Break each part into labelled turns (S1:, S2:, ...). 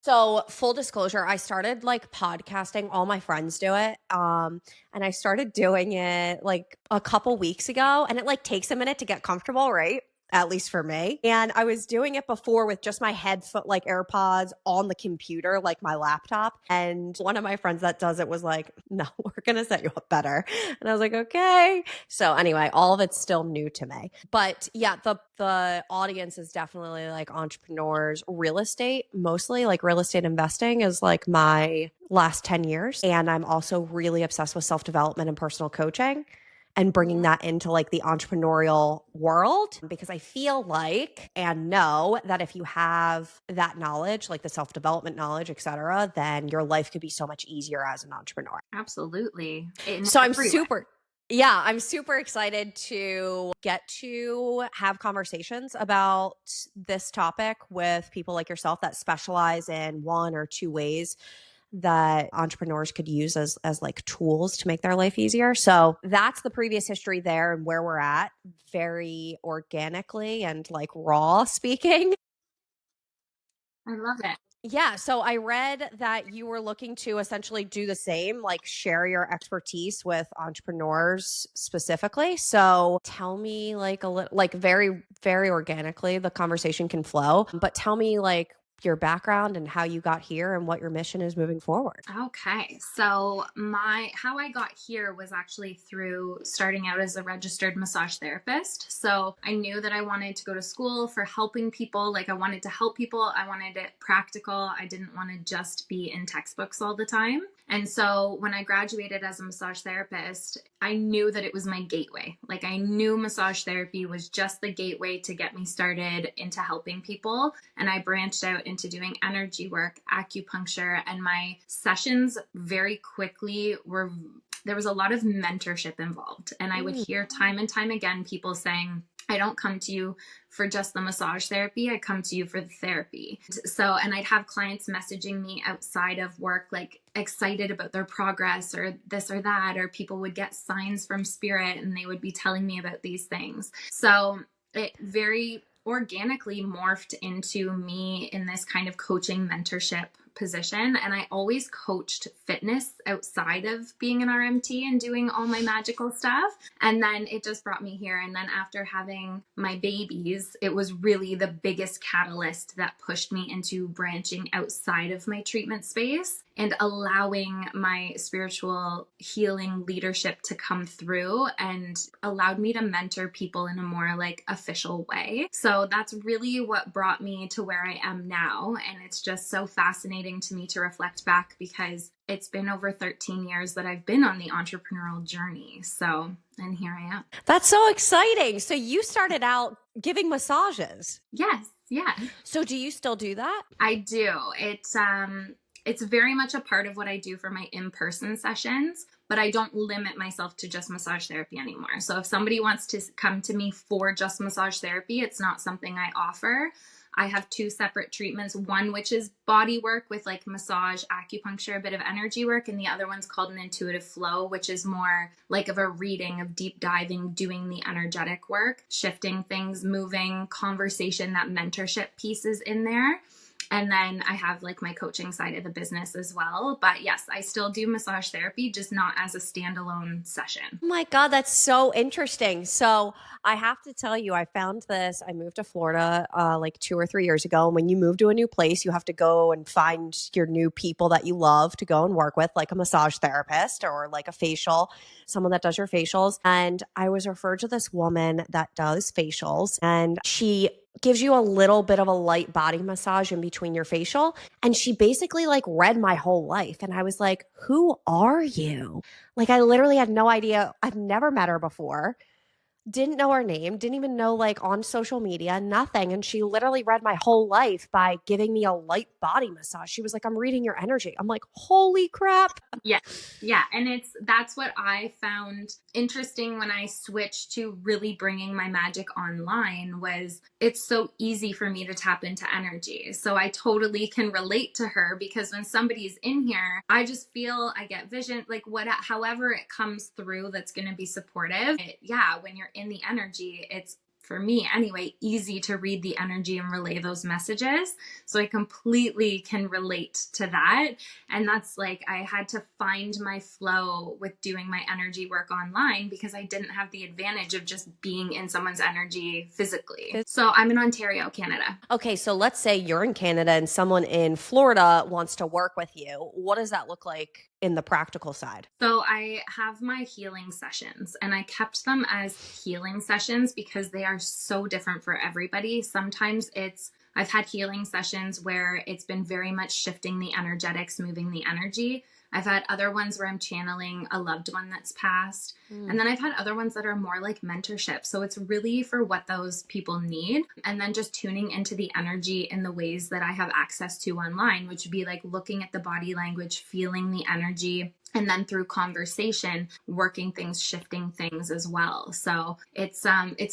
S1: So full disclosure, I started like podcasting. All my friends do it. And I started doing it like a couple weeks ago, and it like takes a minute to get comfortable, right? At least for me. And I was doing it before with just my headphone, like AirPods on the computer, like my laptop. And one of my friends that does it was like, no, we're going to set you up better. And I was like, okay. So anyway, all of it's still new to me. But yeah, the audience is definitely like entrepreneurs, real estate, mostly like real estate investing is like my last 10 years. And I'm also really obsessed with self-development and personal coaching and bringing that into like the entrepreneurial world, because I feel like and know that if you have that knowledge, like the self-development knowledge, et cetera, then your life could be so much easier as an entrepreneur.
S2: Absolutely. In
S1: So
S2: every way.
S1: I'm super excited to get to have conversations about this topic with people like yourself that specialize in one or two ways that entrepreneurs could use as like tools to make their life easier. So that's the previous history there and where we're at, very organically and like raw speaking.
S2: I love it.
S1: Yeah. So I read that you were looking to essentially do the same, like share your expertise with entrepreneurs specifically. So tell me like a little, like very, very organically, the conversation can flow, but tell me like your background and how you got here and what your mission is moving forward.
S2: Okay. So how I got here was actually through starting out as a registered massage therapist. So I knew that I wanted to go to school for helping people. Like I wanted to help people. I wanted it practical. I didn't want to just be in textbooks all the time. And so when I graduated as a massage therapist, I knew that it was my gateway. Like I knew massage therapy was just the gateway to get me started into helping people. And I branched out into doing energy work, acupuncture, and my sessions very quickly there was a lot of mentorship involved. And I would hear time and time again people saying, I don't come to you for just the massage therapy. I come to you for the therapy. So, and I'd have clients messaging me outside of work, like excited about their progress or this or that, or people would get signs from spirit and they would be telling me about these things. So it very organically morphed into me in this kind of coaching mentorship position. And I always coached fitness outside of being an RMT and doing all my magical stuff. And then it just brought me here. And then after having my babies, it was really the biggest catalyst that pushed me into branching outside of my treatment space and allowing my spiritual healing leadership to come through and allowed me to mentor people in a more like official way. So that's really what brought me to where I am now. And it's just so fascinating to me to reflect back because it's been over 13 years that I've been on the entrepreneurial journey. So, and here I am.
S1: That's so exciting. So you started out giving massages.
S2: Yes. Yeah.
S1: So do you still do that?
S2: I do. It's very much a part of what I do for my in-person sessions, but I don't limit myself to just massage therapy anymore. So if somebody wants to come to me for just massage therapy, it's not something I offer. I have two separate treatments, one which is body work with like massage, acupuncture, a bit of energy work, and the other one's called an intuitive flow, which is more like of a reading, of deep diving, doing the energetic work, shifting things, moving, conversation, that mentorship piece is in there. And then I have like my coaching side of the business as well. But yes, I still do massage therapy, just not as a standalone session.
S1: Oh my God, that's so interesting. So I have to tell you, I found this. I moved to Florida like 2 or 3 years ago. And when you move to a new place, you have to go and find your new people that you love to go and work with, like a massage therapist or like a facial, someone that does your facials. And I was referred to this woman that does facials, and she gives you a little bit of a light body massage in between your facial. And she basically like read my whole life. And I was like, who are you? Like I literally had no idea. I've never met her before. Didn't know her name, didn't even know like on social media, nothing. And she literally read my whole life by giving me a light body massage. She was like, I'm reading your energy. I'm like, holy crap.
S2: Yeah. Yeah. And that's what I found interesting when I switched to really bringing my magic online was it's so easy for me to tap into energy. So I totally can relate to her because when somebody's in here, I just feel I get vision, like however it comes through that's going to be supportive. When you're in the energy, it's for me anyway, easy to read the energy and relay those messages. So I completely can relate to that. And that's like, I had to find my flow with doing my energy work online because I didn't have the advantage of just being in someone's energy physically. So I'm in Ontario, Canada.
S1: Okay, so let's say you're in Canada and someone in Florida wants to work with you. What does that look like in the practical side?
S2: So I have my healing sessions, and I kept them as healing sessions because they are so different for everybody. Sometimes I've had healing sessions where it's been very much shifting the energetics, moving the energy. I've had other ones where I'm channeling a loved one that's passed. And then I've had other ones that are more like mentorship. So it's really for what those people need. And then just tuning into the energy in the ways that I have access to online, which would be like looking at the body language, feeling the energy, and then through conversation, working things, shifting things as well. So it's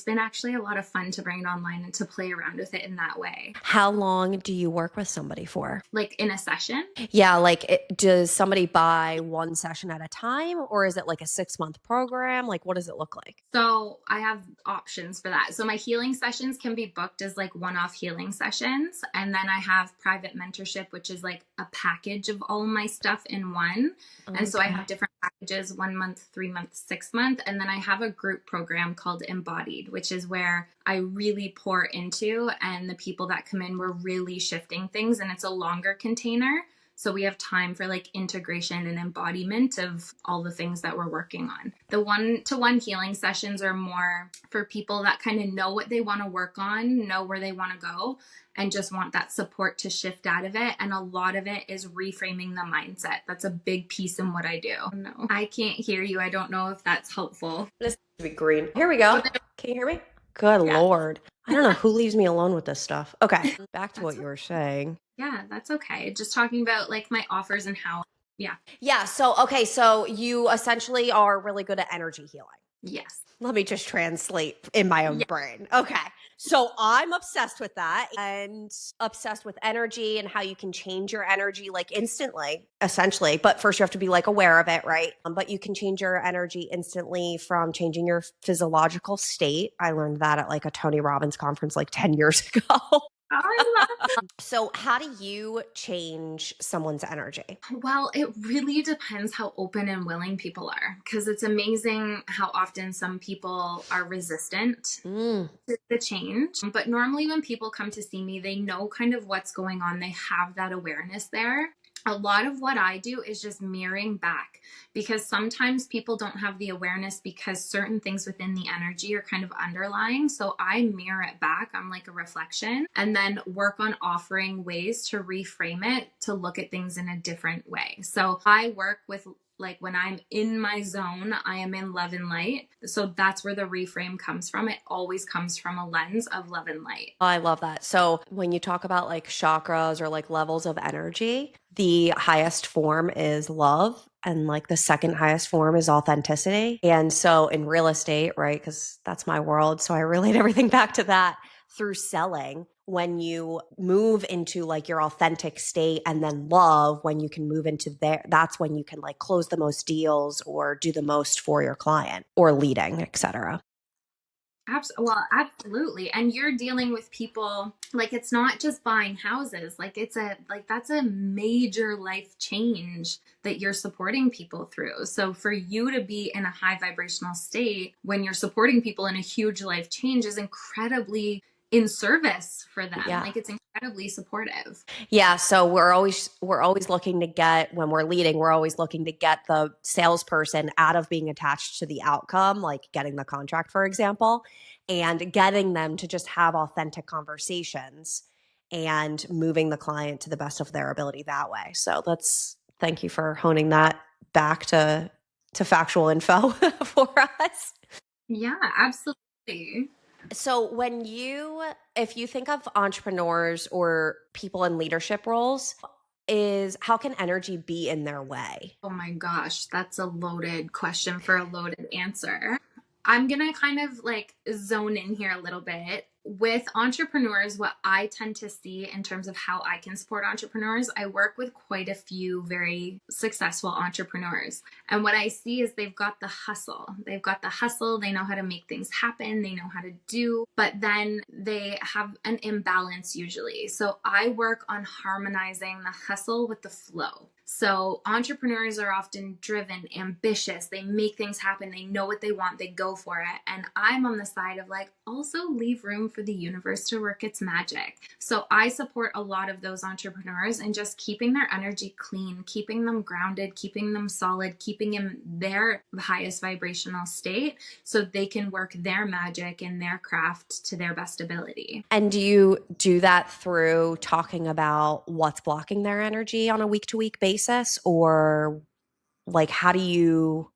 S2: been actually a lot of fun to bring it online and to play around with it in that way.
S1: How long do you work with somebody for?
S2: Like in a session?
S1: Yeah, like does somebody buy one session at a time, or is it like a 6-month program? Like, what does it look like?
S2: So I have options for that. So my healing sessions can be booked as like one-off healing sessions. And then I have private mentorship, which is like a package of all my stuff in one. And so I have different packages, 1 month, 3 months, 6 month. And then I have a group program called Embodied, which is where I really pour into, and the people that come in, we're really shifting things, and it's a longer container. So we have time for like integration and embodiment of all the things that we're working on. The one-to-one healing sessions are more for people that kind of know what they want to work on, know where they want to go, and just want that support to shift out of it. And a lot of it is reframing the mindset. That's a big piece in what I do. No, I can't hear you. I don't know if that's helpful.
S1: This to be green. Here we go. Can you hear me? Good Lord. I don't know who leaves me alone with this stuff. Okay, back to what you were saying.
S2: Yeah, that's okay. Just talking about like my offers and how,
S1: Yeah, so you essentially are really good at energy healing.
S2: Yes.
S1: Let me just translate in my own brain. Okay. So I'm obsessed with that and obsessed with energy and how you can change your energy like instantly, essentially. But first you have to be like aware of it, right? But you can change your energy instantly from changing your physiological state. I learned that at like a Tony Robbins conference like 10 years ago.
S2: I love
S1: So how do you change someone's energy?
S2: Well, it really depends how open and willing people are, because it's amazing how often some people are resistant to the change. But normally when people come to see me, they know kind of what's going on. They have that awareness there. A lot of what I do is just mirroring back, because sometimes people don't have the awareness because certain things within the energy are kind of underlying. So I mirror it back. I'm like a reflection, and then work on offering ways to reframe it, to look at things in a different way. So I work with like when I'm in my zone, I am in love and light. So that's where the reframe comes from. It always comes from a lens of love and light.
S1: I love that. So when you talk about like chakras or like levels of energy, the highest form is love, and like the second highest form is authenticity. And so in real estate, right, because that's my world, so I relate everything back to that. Through selling, when you move into like your authentic state, and then love, when you can move into there, that's when you can like close the most deals or do the most for your client or leading, etc.
S2: Well, absolutely. And you're dealing with people, like it's not just buying houses. Like that's a major life change that you're supporting people through. So for you to be in a high vibrational state when you're supporting people in a huge life change is incredibly in service for them.
S1: Yeah.
S2: Like it's incredibly supportive.
S1: Yeah. So we're always looking to get, when we're leading, we're always looking to get the salesperson out of being attached to the outcome, like getting the contract, for example, and getting them to just have authentic conversations and moving the client to the best of their ability that way. So thank you for honing that back to factual info for us.
S2: Yeah, absolutely.
S1: So if you think of entrepreneurs or people in leadership roles, how can energy be in their way?
S2: Oh my gosh, that's a loaded question for a loaded answer. I'm going to kind of like zone in here a little bit. with entrepreneurs, what I tend to see in terms of how I can support entrepreneurs, I work with quite a few very successful entrepreneurs. And what I see is they've got the hustle. They've got the hustle. They know how to make things happen. They know how to do, but then they have an imbalance usually. So I work on harmonizing the hustle with the flow. So entrepreneurs are often driven, ambitious, they make things happen, they know what they want, they go for it. And I'm on the side of like, also leave room for the universe to work its magic. So I support a lot of those entrepreneurs and just keeping their energy clean, keeping them grounded, keeping them solid, keeping in their highest vibrational state so they can work their magic and their craft to their best ability.
S1: And do you do that through talking about what's blocking their energy on a week to week basis, or like how do you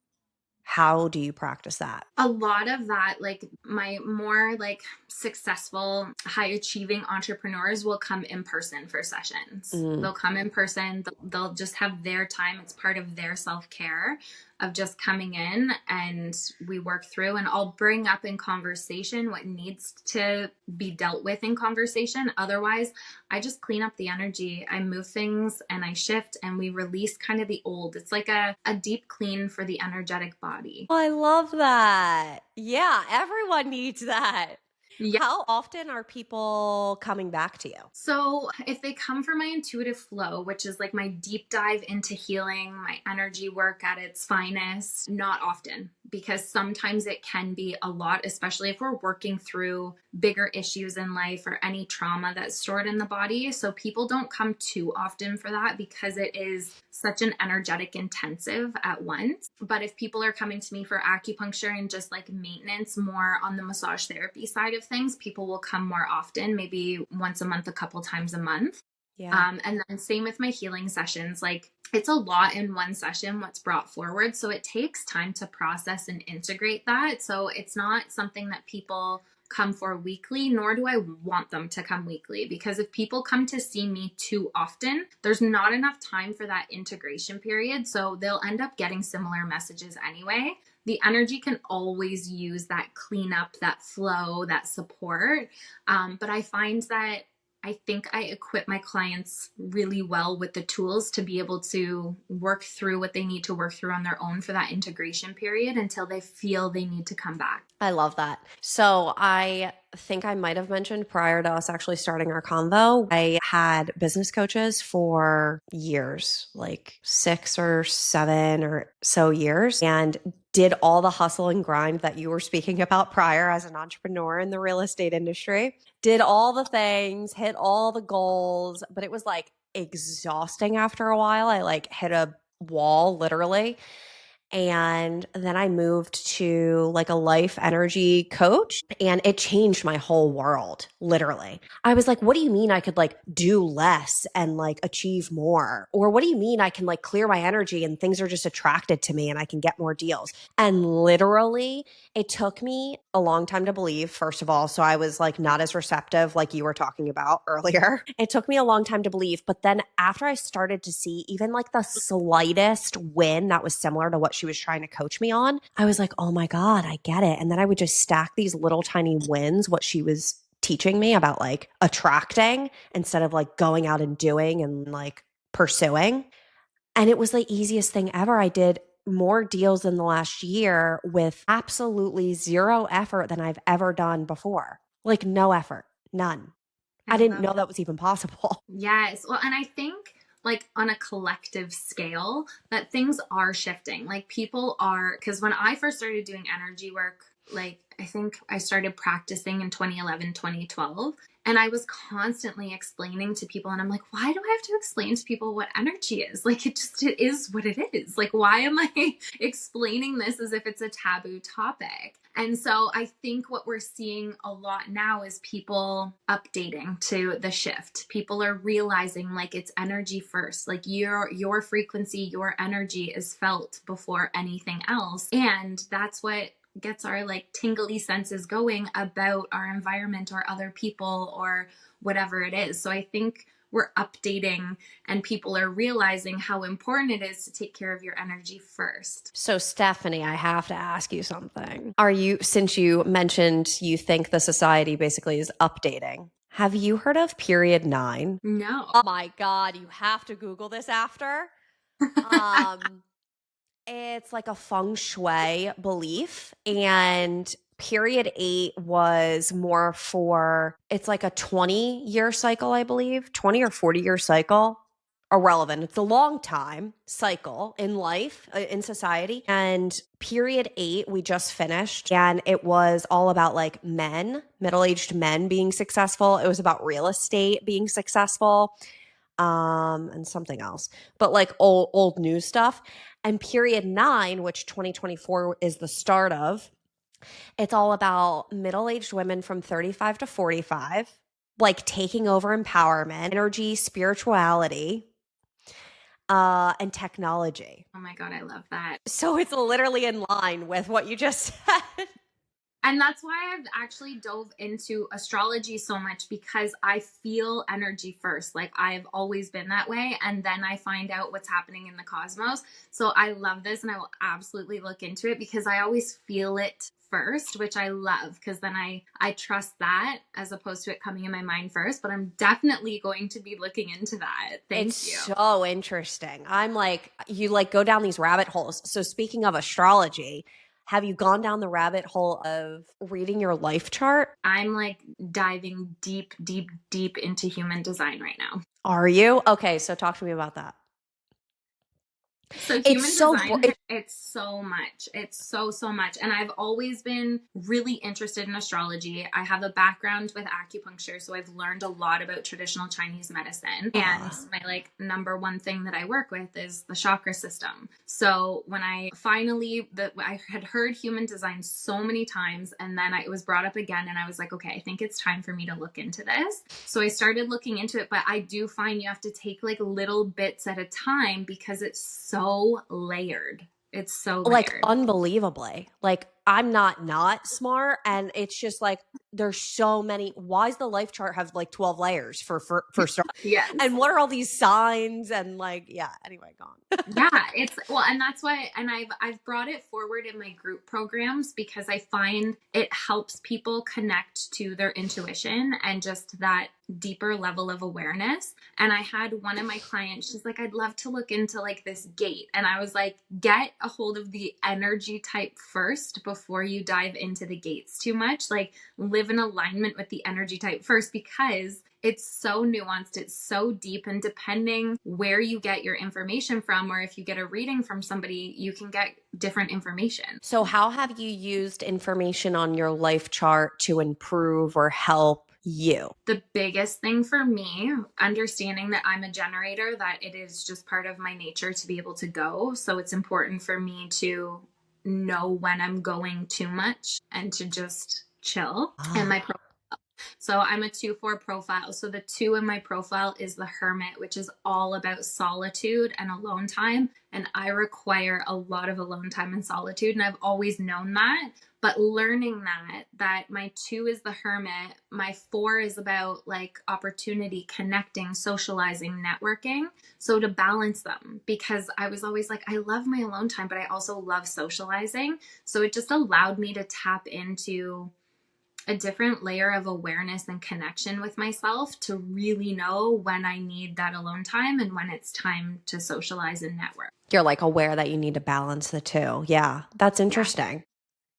S1: practice that?
S2: A lot of that, like my more like successful, high achieving entrepreneurs will come in person for sessions. They'll come in person. They'll just have their time. It's part of their self-care of just coming in, and we work through, and I'll bring up in conversation what needs to be dealt with in conversation. Otherwise, I just clean up the energy. I move things and I shift, and we release kind of the old. It's like a deep clean for the energetic body.
S1: Oh, I love that. Yeah, everyone needs that.
S2: Yeah.
S1: How often are people coming back to you?
S2: So if they come for my intuitive flow, which is like my deep dive into healing, my energy work at its finest, not often, because sometimes it can be a lot, especially if we're working through bigger issues in life or any trauma that's stored in the body. So people don't come too often for that because it is such an energetic intensive at once. But if people are coming to me for acupuncture and just like maintenance, more on the massage therapy side of things, people will come more often, maybe once a month, a couple times a month.
S1: Yeah.
S2: And then same with my healing sessions. Like it's a lot in one session what's brought forward. So it takes time to process and integrate that. So it's not something that people come for weekly, nor do I want them to come weekly, because if people come to see me too often, there's not enough time for that integration period. So they'll end up getting similar messages anyway. The energy can always use that cleanup, that flow, that support. But I find that I think I equip my clients really well with the tools to be able to work through what they need to work through on their own for that integration period until they feel they need to come back.
S1: I love that. So I think I might have mentioned prior to us actually starting our convo, I had business coaches for years, like 6 or 7 or so years, and did all the hustle and grind that you were speaking about prior as an entrepreneur in the real estate industry. Did all the things, hit all the goals, but it was like exhausting after a while. I like hit a wall literally. And then I moved to like a life energy coach, and it changed my whole world, literally. I was like, what do you mean I could like do less and like achieve more? Or what do you mean I can like clear my energy and things are just attracted to me and I can get more deals? And literally, it took me a long time to believe, first of all. So I was like not as receptive like you were talking about earlier. It took me a long time to believe. But then after I started to see even like the slightest win that was similar to what she was trying to coach me on, I was like, oh my God, I get it. And then I would just stack these little tiny wins, what she was teaching me about like attracting instead of like going out and doing and like pursuing. And it was the easiest thing ever. I did more deals in the last year with absolutely zero effort than I've ever done before. Like no effort, none. I didn't know that was even possible.
S2: Yes. Well, and I think like on a collective scale that things are shifting. Like people are, because when I first started doing energy work, like I think I started practicing in 2011, 2012. And I was constantly explaining to people, and I'm like, why do I have to explain to people what energy is? Like, it is what it is. Like, why am I explaining this as if it's a taboo topic? And so I think what we're seeing a lot now is people updating to the shift. People are realizing like it's energy first. Like your frequency, your energy is felt before anything else. And that's what gets our like tingly senses going about our environment or other people or whatever it is. So I think we're updating and people are realizing how important it is to take care of your energy first.
S1: So, Stephanie, I have to ask you something. Since you mentioned you think the society basically is updating, have you heard of period 9?
S2: No.
S1: Oh my God, you have to Google this after. It's like a feng shui belief, and period 8 was more for, it's like a 20-year cycle, I believe, 20 or 40-year cycle. Irrelevant. It's a long time cycle in life, in society. And period 8, we just finished, and it was all about like men, middle-aged men being successful. It was about real estate being successful, and something else, but like old news stuff. And period 9, which 2024 is the start of, it's all about middle-aged women from 35 to 45, like taking over empowerment, energy, spirituality, and technology.
S2: Oh my God, I love that.
S1: So it's literally in line with what you just said.
S2: And that's why I've actually dove into astrology so much, because I feel energy first. Like I've always been that way. And then I find out what's happening in the cosmos. So I love this, and I will absolutely look into it because I always feel it first, which I love, because then I trust that as opposed to it coming in my mind first. But I'm definitely going to be looking into that. Thank you.
S1: It's so interesting. I'm like, you like go down these rabbit holes. So speaking of astrology, have you gone down the rabbit hole of reading your life chart?
S2: I'm like diving deep, deep, deep into human design right now.
S1: Are you? Okay, so talk to me about that.
S2: So human design, it's so much. It's so much. And I've always been really interested in astrology. I have a background with acupuncture, so I've learned a lot about traditional Chinese medicine. And my like number one thing that I work with is the chakra system. So when I finally, I had heard human design so many times, and then it was brought up again, and I was like, okay, I think it's time for me to look into this. So I started looking into it, but I do find you have to take like little bits at a time because it's so layered. It's so layered.
S1: Like unbelievably. Like I'm not smart, and it's just like there's so many. Why does the life chart have like 12 layers for start?
S2: Yes.
S1: And what are all these signs and like, yeah, anyway, gone.
S2: Yeah, it's well, and that's why, and I've brought it forward in my group programs because I find it helps people connect to their intuition and just that deeper level of awareness. And I had one of my clients, she's like, I'd love to look into like this gate. And I was like, get a hold of the energy type first before you dive into the gates too much. Like live in alignment with the energy type first, because it's so nuanced, it's so deep, and depending where you get your information from, or if you get a reading from somebody, you can get different information.
S1: So how have you used information on your life chart to improve or help you?
S2: The biggest thing for me, understanding that I'm a generator, that it is just part of my nature to be able to go. So it's important for me to know when I'm going too much and to just chill. And my so I'm a 2-4 profile. So the 2 in my profile is the hermit, which is all about solitude and alone time. And I require a lot of alone time and solitude. And I've always known that. But learning that my 2 is the hermit, my 4 is about like opportunity, connecting, socializing, networking. So to balance them, because I was always like, I love my alone time, but I also love socializing. So it just allowed me to tap into a different layer of awareness and connection with myself to really know when I need that alone time and when it's time to socialize and network.
S1: You're like aware that you need to balance the 2. Yeah, that's interesting.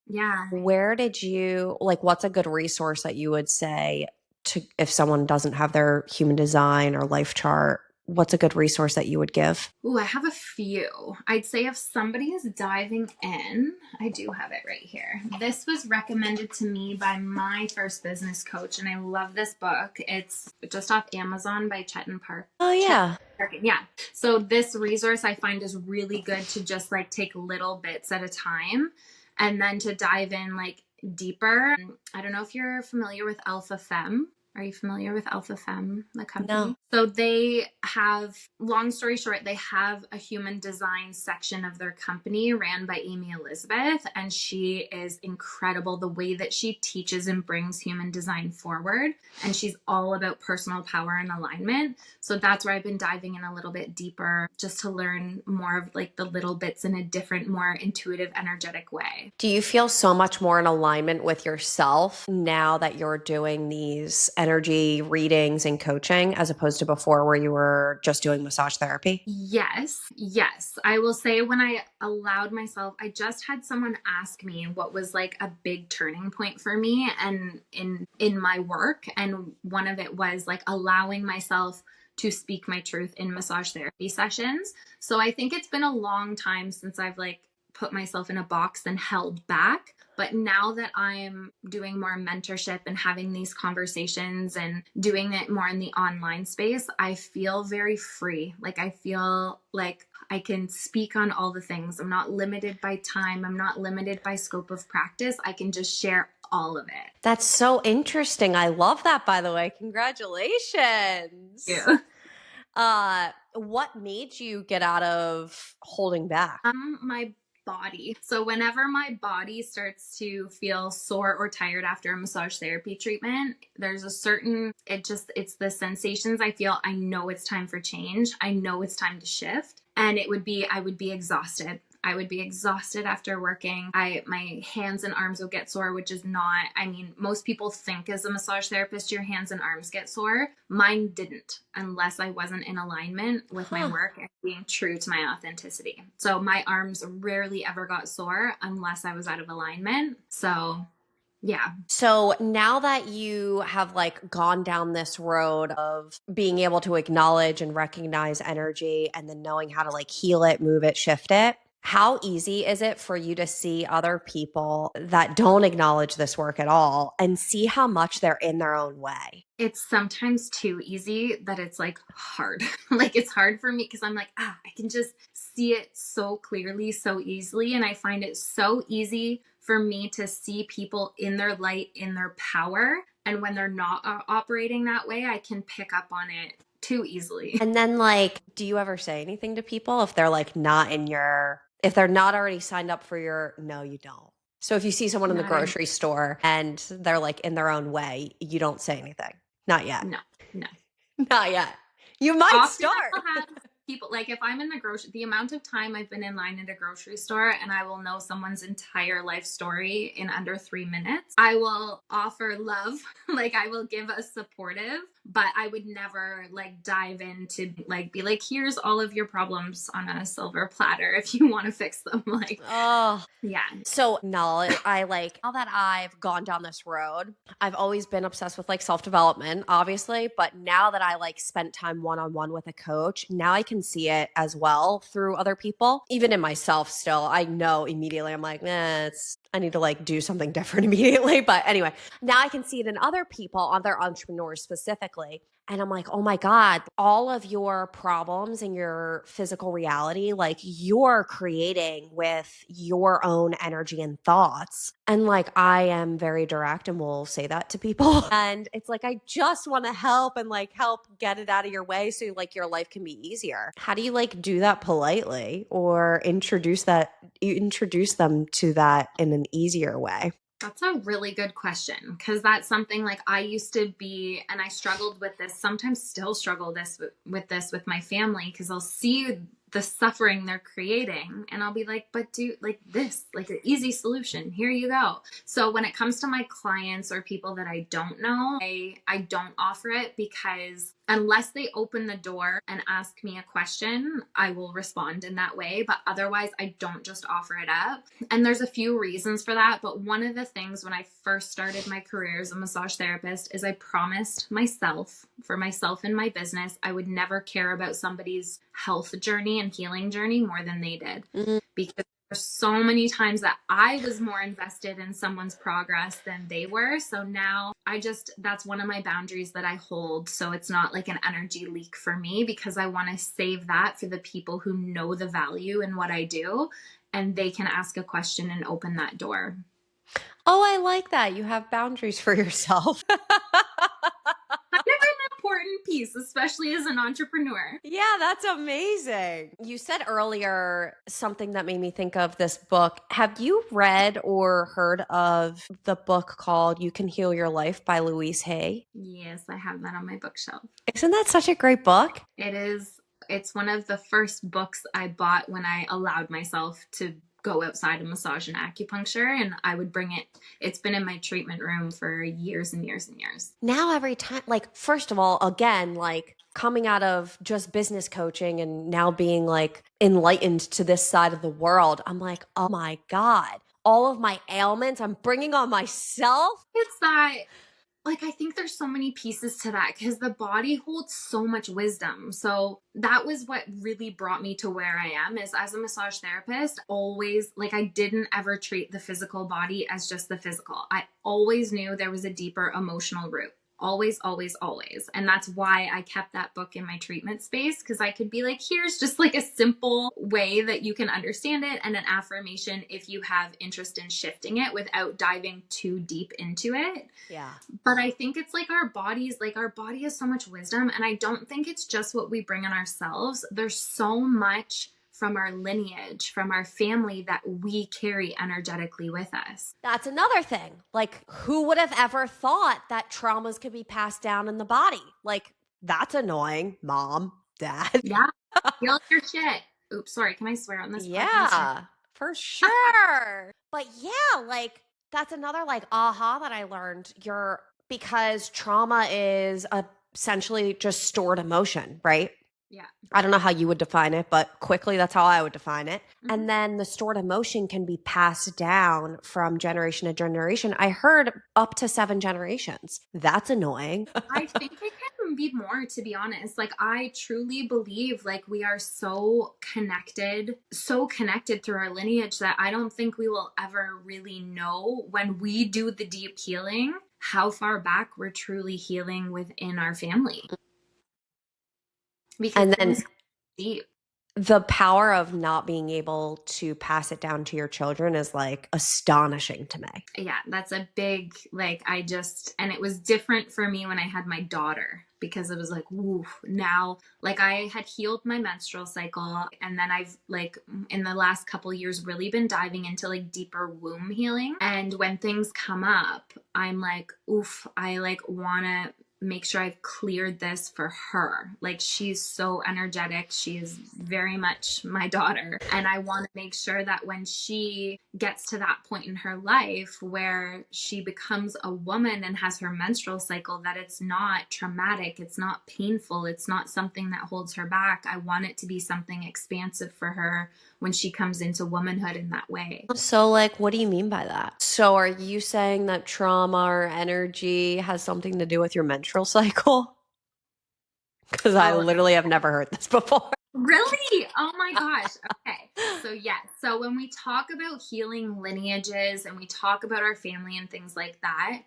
S2: Yeah.
S1: Where did you, like, what's a good resource that you would say to, if someone doesn't have their human design or life chart, what's a good resource that you would give?
S2: Ooh, I have a few. I'd say if somebody is diving in, I do have it right here. This was recommended to me by my first business coach, and I love this book. It's just off Amazon by Chetan Park.
S1: Oh, yeah.
S2: Yeah. So this resource I find is really good to just like take little bits at a time and then to dive in like deeper. I don't know if you're familiar with Alpha Femme. Are you familiar with Alpha Femme, the company?
S1: No.
S2: So they have, long story short, they have a human design section of their company ran by Amy Elizabeth, and she is incredible the way that she teaches and brings human design forward. And she's all about personal power and alignment. So that's where I've been diving in a little bit deeper just to learn more of like the little bits in a different, more intuitive, energetic way.
S1: Do you feel so much more in alignment with yourself now that you're doing these energy readings and coaching as opposed to before where you were just doing massage therapy?
S2: Yes, yes. I will say when I allowed myself, I just had someone ask me what was like a big turning point for me and in my work, and one of it was like allowing myself to speak my truth in massage therapy sessions. So I think it's been a long time since I've like put myself in a box and held back. But now that I'm doing more mentorship and having these conversations and doing it more in the online space, I feel very free. Like I feel like I can speak on all the things. I'm not limited by time. I'm not limited by scope of practice. I can just share all of it.
S1: That's so interesting. I love that, by the way. Congratulations.
S2: Yeah.
S1: What made you get out of holding back?
S2: My body. So whenever my body starts to feel sore or tired after a massage therapy treatment, there's a certain, it's the sensations I feel. I know it's time for change. I know it's time to shift. And I would be exhausted. I would be exhausted after working. My hands and arms would get sore, which is not, I mean, most people think as a massage therapist, your hands and arms get sore. Mine didn't, unless I wasn't in alignment with my work and being true to my authenticity. So my arms rarely ever got sore unless I was out of alignment. So yeah.
S1: So now that you have like gone down this road of being able to acknowledge and recognize energy and then knowing how to like heal it, move it, shift it, how easy is it for you to see other people that don't acknowledge this work at all and see how much they're in their own way?
S2: It's sometimes too easy that it's like hard. Like it's hard for me because I'm like, I can just see it so clearly, so easily. And I find it so easy for me to see people in their light, in their power. And when they're not operating that way, I can pick up on it too easily.
S1: And then like, do you ever say anything to people if they're like not if they're not already signed up for no, you don't. So if you see someone in the grocery store and they're like in their own way, you don't say anything. Not yet.
S2: No.
S1: Not yet. You might
S2: Often
S1: start.
S2: I'll have people, like if I'm in the amount of time I've been in line at a grocery store and I will know someone's entire life story in under 3 minutes, I will offer love. Like I will give a supportive, but I would never like dive into like be like, here's all of your problems on a silver platter if you want to fix them. Like,
S1: Oh,
S2: yeah.
S1: so now now that I've gone down this road, I've always been obsessed with like self-development, obviously, but now that I like spent time one-on-one with a coach, now I can see it as well through other people, even in myself still. I know immediately I'm like, I need to like do something different immediately. But anyway, now I can see it in other people, other entrepreneurs specifically. And I'm like, oh my God, all of your problems and your physical reality, like you're creating with your own energy and thoughts. And like, I am very direct and will say that to people. And it's like, I just want to help and like help get it out of your way so like your life can be easier. How do you like do that politely or introduce them to that in an easier way?
S2: That's a really good question because that's something like I used to be, and I struggled with this, sometimes still struggle with my family because I'll see the suffering they're creating and I'll be like, but do like this, like an easy solution. Here you go. So when it comes to my clients or people that I don't know, I don't offer it because unless they open the door and ask me a question, I will respond in that way. But otherwise, I don't just offer it up. And there's a few reasons for that. But one of the things when I first started my career as a massage therapist is I promised myself, for myself and my business, I would never care about somebody's health journey and healing journey more than they did. Mm-hmm. Because there's so many times that I was more invested in someone's progress than they were. So now that's one of my boundaries that I hold. So it's not like an energy leak for me because I want to save that for the people who know the value in what I do and they can ask a question and open that door.
S1: Oh, I like that. You have boundaries for yourself.
S2: piece, especially as an entrepreneur.
S1: Yeah, that's amazing. You said earlier something that made me think of this book. Have you read or heard of the book called You Can Heal Your Life by Louise Hay?
S2: Yes, I have that on my bookshelf.
S1: Isn't that such a great book?
S2: It is. It's one of the first books I bought when I allowed myself to go outside of massage and acupuncture, and I would bring it. It's been in my treatment room for years and years and years.
S1: Now every time, like, first of all, again, like coming out of just business coaching and now being like enlightened to this side of the world, I'm like, oh my God, all of my ailments I'm bringing on myself.
S2: It's that, like, I think there's so many pieces to that because the body holds so much wisdom. So that was what really brought me to where I am, is as a massage therapist, always, like, I didn't ever treat the physical body as just the physical. I always knew there was a deeper emotional root. Always, always, always. And that's why I kept that book in my treatment space, because I could be like, here's just like a simple way that you can understand it and an affirmation if you have interest in shifting it without diving too deep into it.
S1: Yeah.
S2: But I think it's like our bodies, like our body has so much wisdom. And I don't think it's just what we bring in ourselves. There's so much from our lineage, from our family that we carry energetically with us.
S1: That's another thing. Like, who would have ever thought that traumas could be passed down in the body? Like, that's annoying, mom, dad.
S2: Yeah. Feel your shit. Oops, sorry. Can I swear on this podcast?
S1: Yeah, for sure. But yeah, like, that's another like aha that I learned. Because trauma is essentially just stored emotion, right?
S2: Yeah.
S1: I don't know how you would define it, but quickly, that's how I would define it.
S2: Mhm.
S1: And then the stored emotion can be passed down from generation to generation. I heard up to 7 generations. That's annoying.
S2: I think it can be more, to be honest. Like, I truly believe like we are so connected through our lineage that I don't think we will ever really know, when we do the deep healing, how far back we're truly healing within our family. Because
S1: And then
S2: it's deep.
S1: the power of not being able to pass it down to your children is like astonishing to me.
S2: Yeah, that's a big, like, and it was different for me when I had my daughter, because it was like, ooh, now, like, I had healed my menstrual cycle, and then I've, like, in the last couple years, really been diving into, like, deeper womb healing. And when things come up, I'm like, oof, I, like, want to make sure I've cleared this for her. Like, she's so energetic. She is very much my daughter. And I want to make sure that when she gets to that point in her life where she becomes a woman and has her menstrual cycle, that it's not traumatic, it's not painful, it's not something that holds her back. I want it to be something expansive for her when she comes into womanhood in that way.
S1: So, like, what do you mean by that? So, are you saying that trauma or energy has something to do with your menstrual cycle? Because I literally have never heard this before.
S2: Really? Oh my gosh. Okay. So yeah. So when we talk about healing lineages and we talk about our family and things like that,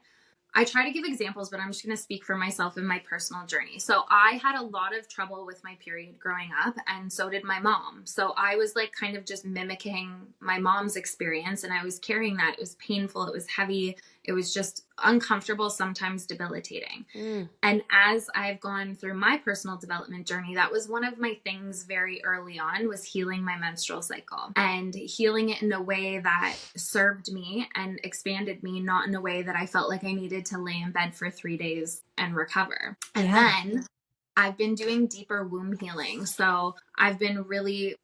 S2: I try to give examples, but I'm just going to speak for myself in my personal journey. So I had a lot of trouble with my period growing up, and so did my mom. So I was like kind of just mimicking my mom's experience, and I was carrying that. It was painful. It was heavy. It was just uncomfortable, sometimes debilitating. And as I've gone through my personal development journey, that was one of my things very early on, was healing my menstrual cycle and healing it in a way that served me and expanded me, not in a way that I felt like I needed to lay in bed for 3 days and recover. And then I've been doing deeper womb healing. So I've been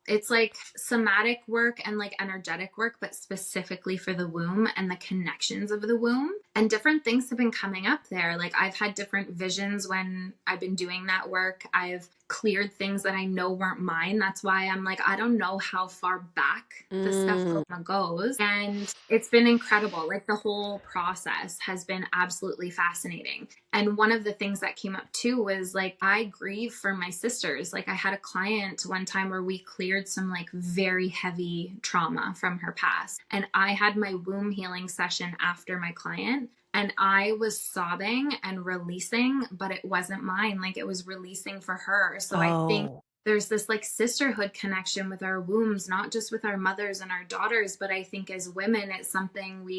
S2: it's like somatic work and like energetic work, but specifically for the womb and the connections of the womb. And different things have been coming up there. Like, I've had different visions when I've been doing that work. I've cleared things that I know weren't mine. That's why I'm like, I don't know how far back the stuff goes. And it's been incredible. Like, the whole process has been absolutely fascinating. And one of the things that came up too was like, I grieve for my sisters. Like, I had a client one time where we cleared some like very heavy trauma from her past. And I had my womb healing session after my client. And I was sobbing and releasing, but it wasn't mine. Like, it was releasing for her. So I think there's this like sisterhood connection with our wombs, not just with our mothers and our daughters, but I think as women, it's something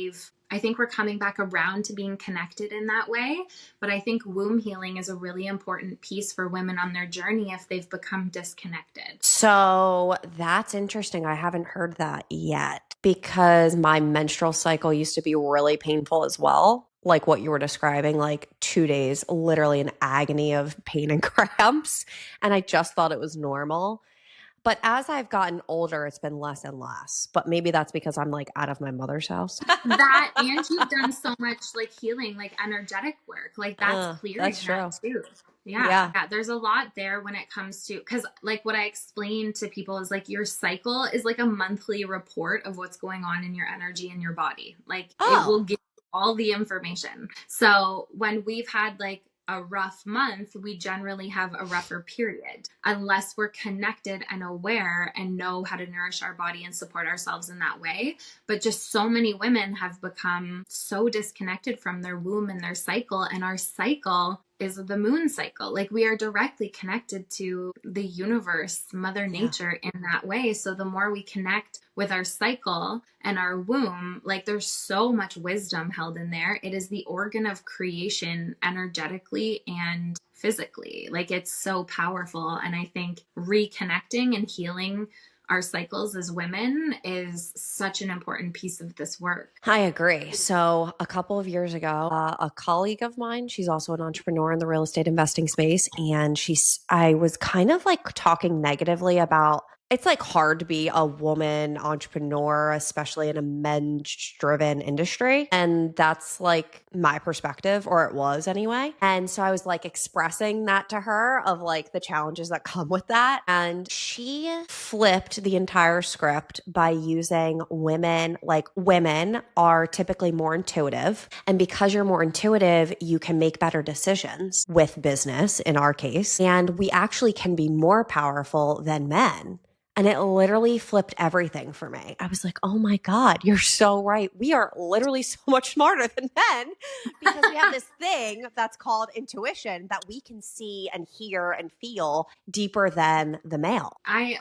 S2: I think we're coming back around to being connected in that way. But I think womb healing is a really important piece for women on their journey if they've become disconnected.
S1: So that's interesting. I haven't heard that yet because my menstrual cycle used to be really painful as well. Like what you were describing, like 2 days, literally an agony of pain and cramps. And I just thought it was normal. But as I've gotten older, it's been less and less. But maybe that's because I'm like out of my mother's house.
S2: That, and you've done so much like healing, like energetic work, like that's clearing
S1: That's
S2: that
S1: true.
S2: too.
S1: Yeah.
S2: Yeah, there's a lot there when it comes to, because like what I explain to people is like your cycle is like a monthly report of what's going on in your energy and your body. Like it will
S1: Oh,
S2: give you all the information. So when we've had like a rough month, we generally have a rougher period unless we're connected and aware and know how to nourish our body and support ourselves in that way. But just so many women have become so disconnected from their womb and their cycle. And our cycle is the moon cycle. Like we are directly connected to the universe, Mother
S1: yeah.
S2: Nature in that way. So the more we connect with our cycle and our womb, like there's so much wisdom held in there. It is the organ of creation energetically and physically. Like it's so powerful. And I think reconnecting and healing our cycles as women is such an important piece of this work.
S1: I agree. So, a couple of years ago, a colleague of mine, she's also an entrepreneur in the real estate investing space, and I was kind of like talking negatively about it's like hard to be a woman entrepreneur, especially in a men's driven industry. And that's like my perspective, or it was anyway. And so I was like expressing that to her of like the challenges that come with that. And she flipped the entire script by using women, like women are typically more intuitive. And because you're more intuitive, you can make better decisions with business in our case. And we actually can be more powerful than men. And it literally flipped everything for me. I was like, oh my God, you're so right. We are literally so much smarter than men because we have this thing that's called intuition that we can see and hear and feel deeper than the male.
S2: I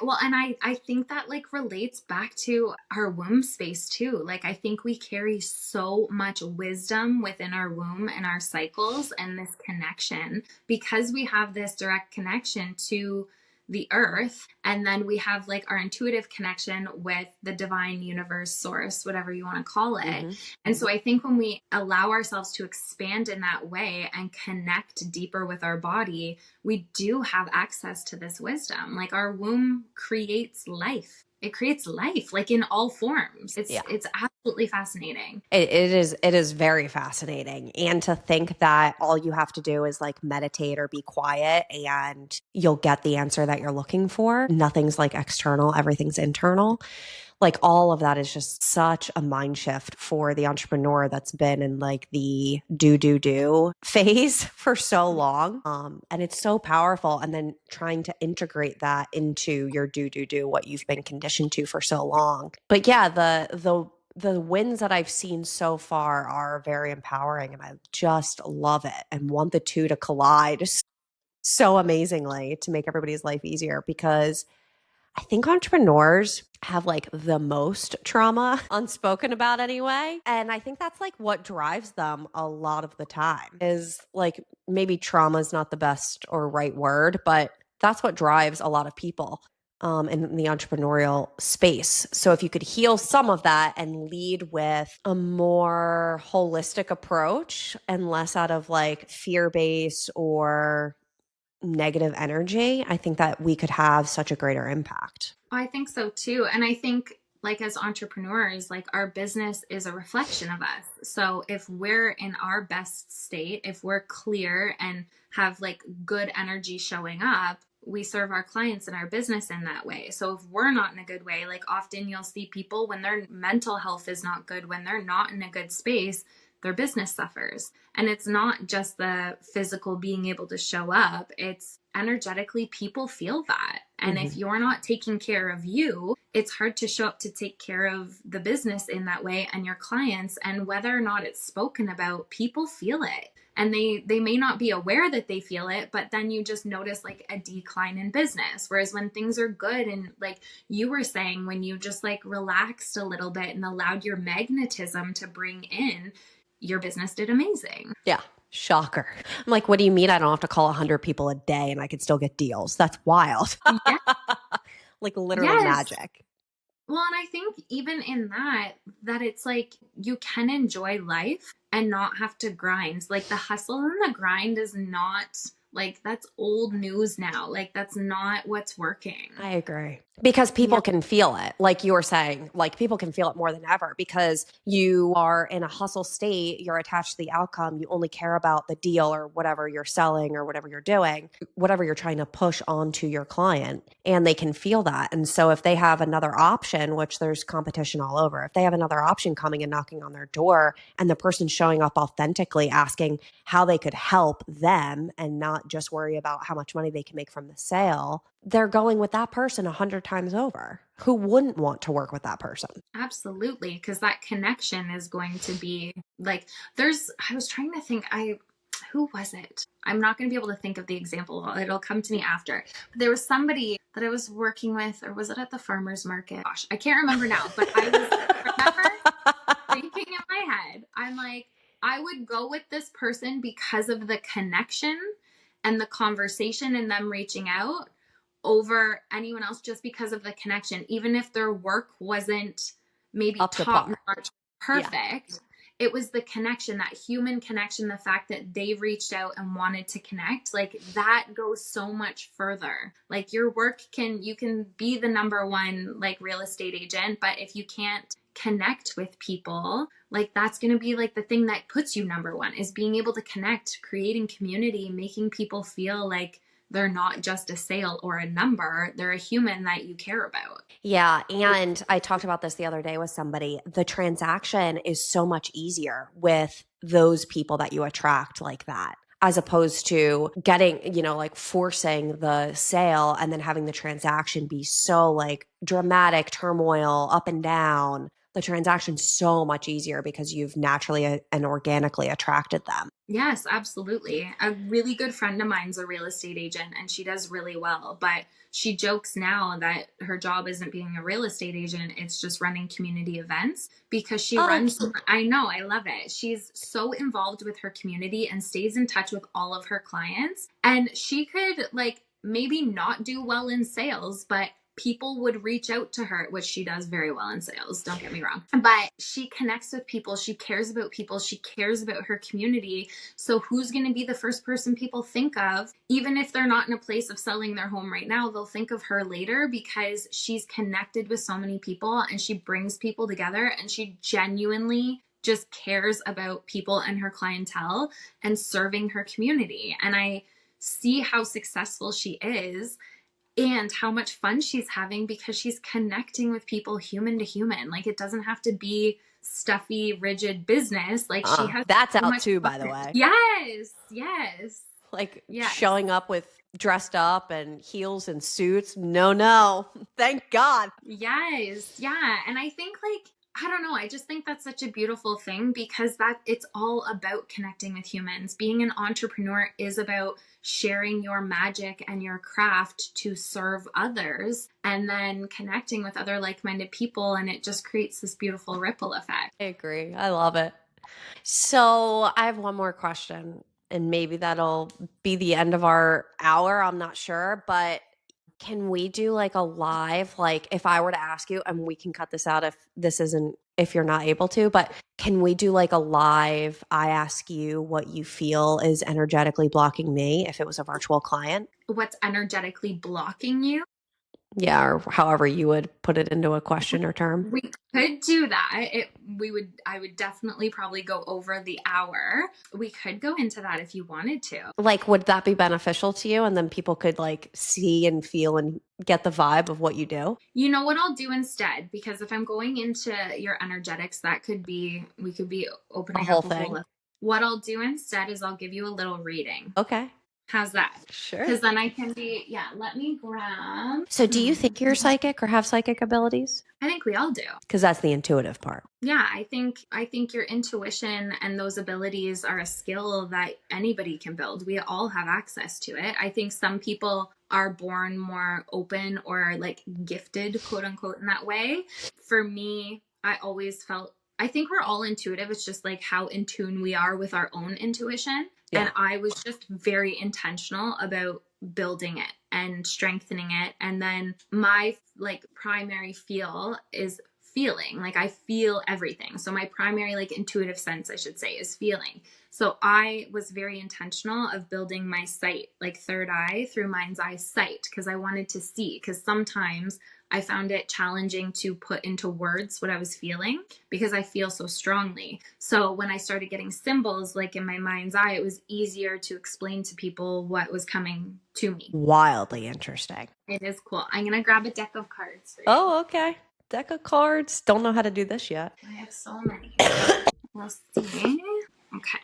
S2: think that like relates back to our womb space too. Like I think we carry so much wisdom within our womb and our cycles and this connection because we have this direct connection to the earth, and then we have like our intuitive connection with the divine universe, source, whatever you want to call it.
S1: Mm-hmm.
S2: And so I think when we allow ourselves to expand in that way and connect deeper with our body, we do have access to this wisdom. Like our womb creates life. It creates life like in all forms.
S1: Yeah.
S2: It's absolutely fascinating.
S1: It is very fascinating. And to think that all you have to do is like meditate or be quiet and you'll get the answer that you're looking for. Nothing's like external, everything's internal. Like all of that is just such a mind shift for the entrepreneur that's been in like the do phase for so long. And it's so powerful. And then trying to integrate that into your do what you've been conditioned to for so long. But yeah, the wins that I've seen so far are very empowering and I just love it and want the two to collide so amazingly to make everybody's life easier because I think entrepreneurs have like the most trauma unspoken about anyway. And I think that's like what drives them a lot of the time is like maybe trauma is not the best or right word, but that's what drives a lot of people in the entrepreneurial space. So if you could heal some of that and lead with a more holistic approach and less out of like fear based or negative energy, I think that we could have such a greater impact.
S2: I think so too. And I think like as entrepreneurs, like our business is a reflection of us. So if we're in our best state, if we're clear and have like good energy showing up, we serve our clients and our business in that way. So if we're not in a good way, like often you'll see people when their mental health is not good, when they're not in a good space, their business suffers. And it's not just the physical being able to show up, it's energetically people feel that. And if you're not taking care of you, it's hard to show up to take care of the business in that way and your clients. And whether or not it's spoken about, people feel it. And they may not be aware that they feel it, but then you just notice like a decline in business. Whereas when things are good, and like you were saying, when you just like relaxed a little bit and allowed your magnetism to bring in, your business did amazing.
S1: Yeah. Shocker. I'm like, what do you mean I don't have to call 100 people a day and I could still get deals? That's wild.
S2: Yeah.
S1: Like literally
S2: Yes.
S1: magic.
S2: Well, and I think even in that it's like you can enjoy life and not have to grind. Like the hustle and the grind is not like, that's old news now. Like that's not what's working.
S1: I agree. Because people can feel it. Like you were saying, like people can feel it more than ever because you are in a hustle state. You're attached to the outcome. You only care about the deal or whatever you're selling or whatever you're doing, whatever you're trying to push onto your client. And they can feel that. And so if they have another option, which there's competition all over, if they have another option coming and knocking on their door and the person showing up authentically asking how they could help them and not just worry about how much money they can make from the sale, they're going with that person 100 times over. Who wouldn't want to work with that person?
S2: Absolutely. Because that connection is going to be like, I was trying to think, who was it? I'm not going to be able to think of the example. It'll come to me after. But there was somebody that I was working with, or was it at the farmer's market? Gosh, I can't remember now, but I remember thinking in my head, I'm like, I would go with this person because of the connection and the conversation and them reaching out over anyone else, just because of the connection. Even if their work wasn't maybe
S1: Up to
S2: top
S1: par.
S2: notch, perfect. It was the connection, that human connection, the fact that they reached out and wanted to connect, like that goes so much further. Like your work you can be the number one like real estate agent, but if you can't connect with people, like that's going to be like the thing that puts you number one, is being able to connect, creating community, making people feel like they're not just a sale or a number. They're a human that you care about.
S1: Yeah. And I talked about this the other day with somebody. The transaction is so much easier with those people that you attract like that, as opposed to getting, like forcing the sale and then having the transaction be so like dramatic turmoil up and down. The transaction's so much easier because you've naturally and organically attracted them.
S2: Yes, absolutely. A really good friend of mine's a real estate agent and she does really well, but she jokes now that her job isn't being a real estate agent, it's just running community events, because she runs. I know, I love it. She's so involved with her community and stays in touch with all of her clients. And she could like maybe not do well in sales, but people would reach out to her, which she does very well in sales, don't get me wrong. But she connects with people, she cares about people, she cares about her community. So who's going to be the first person people think of? Even if they're not in a place of selling their home right now, they'll think of her later because she's connected with so many people and she brings people together and she genuinely just cares about people and her clientele and serving her community. And I see how successful she is and how much fun she's having because she's connecting with people human to human. Like it doesn't have to be stuffy, rigid business. Like she has
S1: that's
S2: so
S1: out
S2: much
S1: too,
S2: fun.
S1: by the way.
S2: Yes.
S1: Like showing up with dressed up and heels and suits. No. Thank God.
S2: Yes. Yeah. And I think like, I don't know. I just think that's such a beautiful thing because it's all about connecting with humans. Being an entrepreneur is about sharing your magic and your craft to serve others and then connecting with other like-minded people. And it just creates this beautiful ripple effect.
S1: I agree. I love it. So I have one more question, and maybe that'll be the end of our hour. I'm not sure, but can we do like a live, like if I were to ask you, and we can cut this out if you're not able to, but can we do like a live, I ask you what you feel is energetically blocking me if it was a virtual client?
S2: What's energetically blocking you?
S1: Yeah, or however you would put it into a question or term.
S2: We could do that. I would definitely probably go over the hour. We could go into that if you wanted to.
S1: Like, would that be beneficial to you? And then people could like see and feel and get the vibe of what you do?
S2: You know what I'll do instead? Because if I'm going into your energetics, we could be opening
S1: A whole
S2: up a
S1: thing.
S2: whole. What I'll do instead is I'll give you a little reading.
S1: Okay.
S2: How's that?
S1: Sure.
S2: Because then I can be, let me grab.
S1: So do you think you're psychic or have psychic abilities?
S2: I think we all do.
S1: Because that's the intuitive part.
S2: Yeah, I think your intuition and those abilities are a skill that anybody can build. We all have access to it. I think some people are born more open or like gifted, quote unquote, in that way. For me, I think we're all intuitive. It's just like how in tune we are with our own intuition. Yeah. And I was just very intentional about building it and strengthening it. And then my like primary feel is feeling. Like I feel everything. So my primary like intuitive sense, I should say, is feeling. So I was very intentional of building my sight, like third eye through mind's eye sight, because I wanted to see, because sometimes I found it challenging to put into words what I was feeling because I feel so strongly. So when I started getting symbols like in my mind's eye, it was easier to explain to people what was coming to me.
S1: Wildly interesting.
S2: It is cool. I'm going to grab a deck of cards for you.
S1: Oh, okay. Deck of cards. Don't know how to do this yet.
S2: I have so many. We'll see. Okay.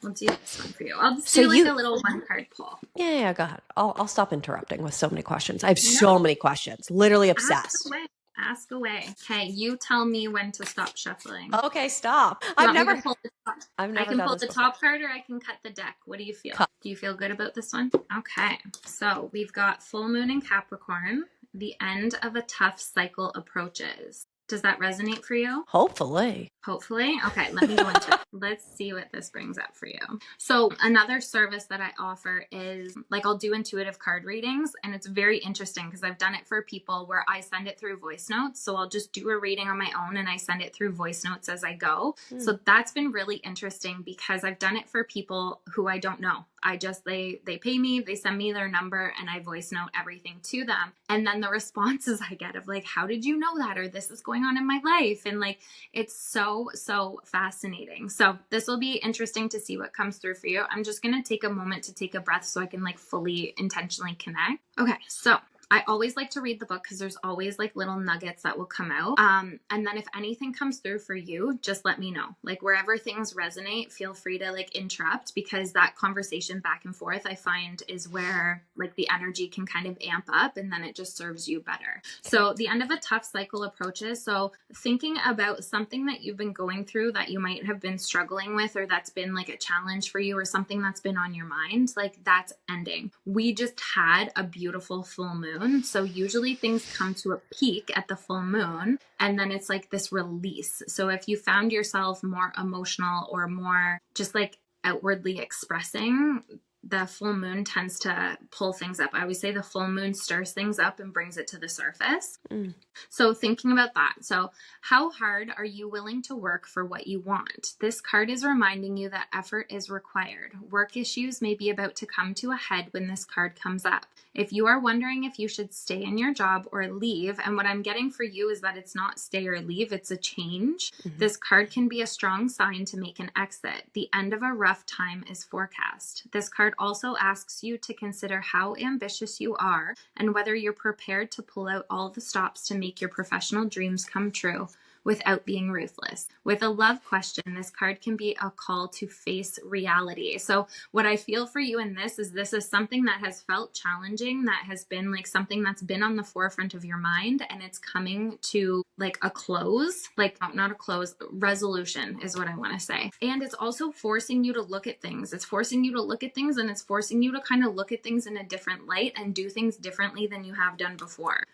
S2: We'll do this one for you. I'll just do a little one card pull.
S1: Yeah, go ahead. I'll stop interrupting with so many questions. I have so many questions. Literally obsessed.
S2: Ask away. Okay, you tell me when to stop shuffling.
S1: Okay, stop.
S2: I can pull the
S1: before.
S2: top card or I can cut the deck. What do you feel? Do you feel good about this one? Okay, so we've got full moon in Capricorn. The end of a tough cycle approaches. Does that resonate for you?
S1: Hopefully.
S2: Okay, let me go into it. Let's see what this brings up for you. So another service that I offer is like I'll do intuitive card readings, and it's very interesting because I've done it for people where I send it through voice notes. So I'll just do a reading on my own and I send it through voice notes as I go. So that's been really interesting because I've done it for people who I don't know. They pay me, they send me their number, and I voice note everything to them. And then the responses I get of like, how did you know that? Or this is going on in my life. And like, it's so fascinating. So this will be interesting to see what comes through for you. I'm just going to take a moment to take a breath so I can like fully intentionally connect. Okay. So I always like to read the book because there's always like little nuggets that will come out. And then if anything comes through for you, just let me know. Like wherever things resonate, feel free to like interrupt, because that conversation back and forth I find is where like the energy can kind of amp up and then it just serves you better. So the end of a tough cycle approaches. So thinking about something that you've been going through that you might have been struggling with, or that's been like a challenge for you, or something that's been on your mind, like that's ending. We just had a beautiful full moon. So usually things come to a peak at the full moon, and then it's like this release. So if you found yourself more emotional or more just like outwardly expressing, the full moon tends to pull things up. I always say the full moon stirs things up and brings it to the surface. So thinking about that. So how hard are you willing to work for what you want? This card is reminding you that effort is required. Work issues may be about to come to a head when this card comes up. If you are wondering if you should stay in your job or leave, and what I'm getting for you is that it's not stay or leave, it's a change. This card can be a strong sign to make an exit. The end of a rough time is forecast. This card also asks you to consider how ambitious you are and whether you're prepared to pull out all the stops to make your professional dreams come true without being ruthless. With a love question, this card can be a call to face reality. So what I feel for you in this is something that has felt challenging, that has been like something that's been on the forefront of your mind, and it's coming to like a close, like not a close, resolution is what I want to say. And it's also forcing you to look at things. It's forcing you to look at things, and it's forcing you to kind of look at things in a different light and do things differently than you have done before.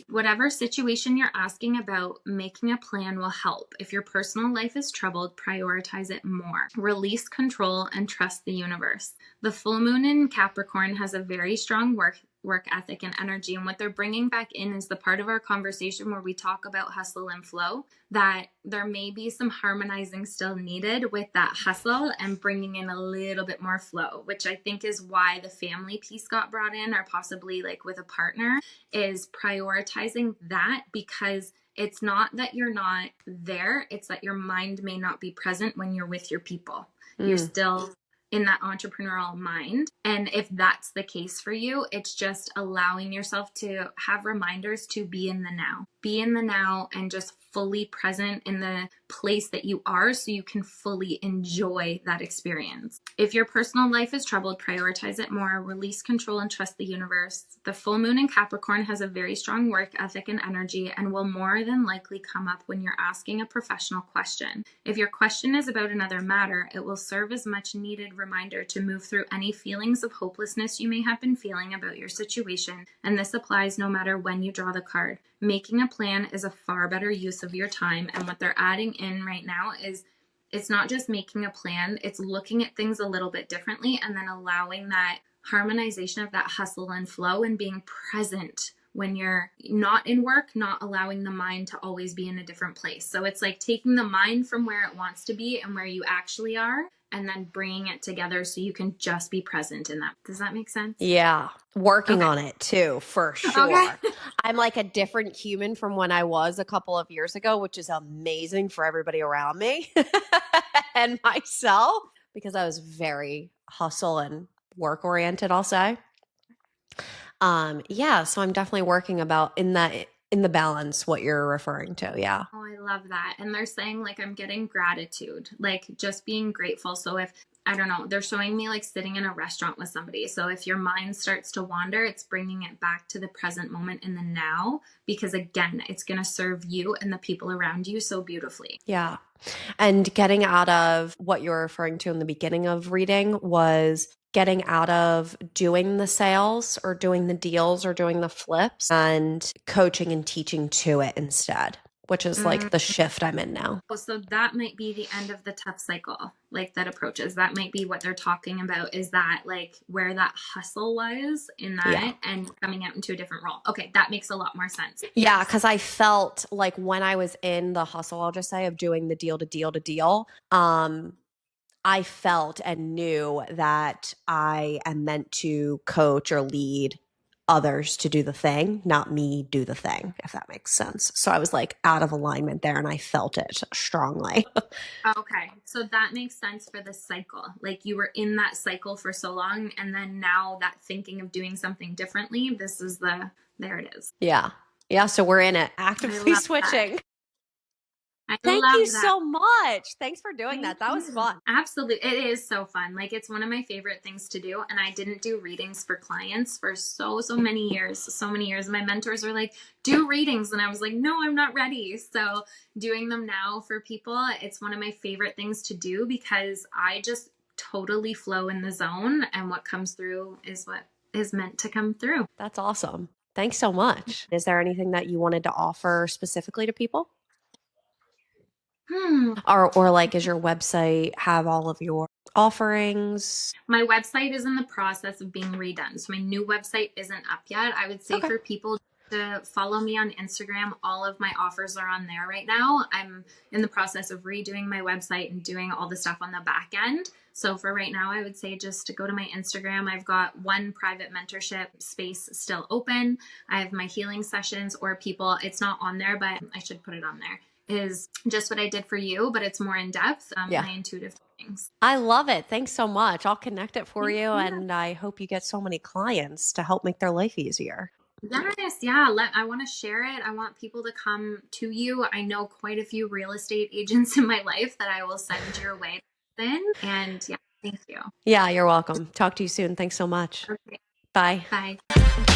S2: Whatever situation you're asking about, making a plan will help. If your personal life is troubled, prioritize it more. Release control and trust the universe. The full moon in Capricorn has a very strong work ethic and energy. And what they're bringing back in is the part of our conversation where we talk about hustle and flow, that there may be some harmonizing still needed with that hustle and bringing in a little bit more flow, which I think is why the family piece got brought in, or possibly like with a partner, is prioritizing that, because it's not that you're not there, it's that your mind may not be present when you're with your people. You're still in that entrepreneurial mind. And if that's the case for you, it's just allowing yourself to have reminders to be in the now. Be in the now and just fully present in the place that you are so you can fully enjoy that experience. If your personal life is troubled, prioritize it more, release control and trust the universe. The full moon in Capricorn has a very strong work ethic and energy and will more than likely come up when you're asking a professional question. If your question is about another matter, it will serve as much needed reminder to move through any feelings of hopelessness you may have been feeling about your situation, and this applies no matter when you draw the card. Making a plan is a far better use of your time, and what they're adding in right now is it's not just making a plan, it's looking at things a little bit differently and then allowing that harmonization of that hustle and flow and being present when you're not in work, not allowing the mind to always be in a different place. So it's like taking the mind from where it wants to be and where you actually are, and then bringing it together so you can just be present in that. Does that make sense?
S1: Yeah. Working on it too, for sure.
S2: Okay.
S1: I'm like a different human from when I was a couple of years ago, which is amazing for everybody around me and myself, because I was very hustle and work oriented, I'll say. Yeah, so I'm definitely working about in the balance what you're referring to. Yeah.
S2: Oh, I love that. And they're saying like I'm getting gratitude, like just being grateful. So if I don't know, they're showing me like sitting in a restaurant with somebody. So if your mind starts to wander, it's bringing it back to the present moment in the now, because again, it's going to serve you and the people around you so beautifully.
S1: Yeah. And getting out of what you're referring to in the beginning of reading was getting out of doing the sales or doing the deals or doing the flips and coaching and teaching to it instead, which is like the shift I'm in now.
S2: So that might be the end of the tough cycle, like that approaches. That might be what they're talking about, is that like where that hustle was in that and coming out into a different role. Okay, that makes a lot more sense.
S1: Yeah, because I felt like when I was in the hustle, I'll just say, of doing the deal to deal to deal, I felt and knew that I am meant to coach or lead others to do the thing, not me do the thing, if that makes sense. So I was like out of alignment there and I felt it strongly.
S2: Okay, so that makes sense for the cycle. Like you were in that cycle for so long, and then now that thinking of doing something differently, there it is.
S1: Yeah. Yeah. So we're in it, actively switching. Thank you so much. Thanks for doing that. That was fun.
S2: Absolutely. It is so fun. Like it's one of my favorite things to do. And I didn't do readings for clients for so many years. So many years. My mentors were like, do readings. And I was like, no, I'm not ready. So doing them now for people, it's one of my favorite things to do because I just totally flow in the zone. And what comes through is what is meant to come through.
S1: That's awesome. Thanks so much. Is there anything that you wanted to offer specifically to people? Or like, does your website have all of your offerings?
S2: My website is in the process of being redone. So my new website isn't up yet. I would say for people to follow me on Instagram, all of my offers are on there right now. I'm in the process of redoing my website and doing all the stuff on the back end. So for right now, I would say just to go to my Instagram. I've got one private mentorship space still open. I have my healing sessions, or people, it's not on there, but I should put it on there, is just what I did for you, but it's more in depth, my intuitive things.
S1: I love it. Thanks so much. I'll connect it for you. And I hope you get so many clients to help make their life easier.
S2: Yes. Yeah. I want to share it. I want people to come to you. I know quite a few real estate agents in my life that I will send your way. And yeah, thank you.
S1: Yeah, you're welcome. Talk to you soon. Thanks so much.
S2: Okay.
S1: Bye.
S2: Bye.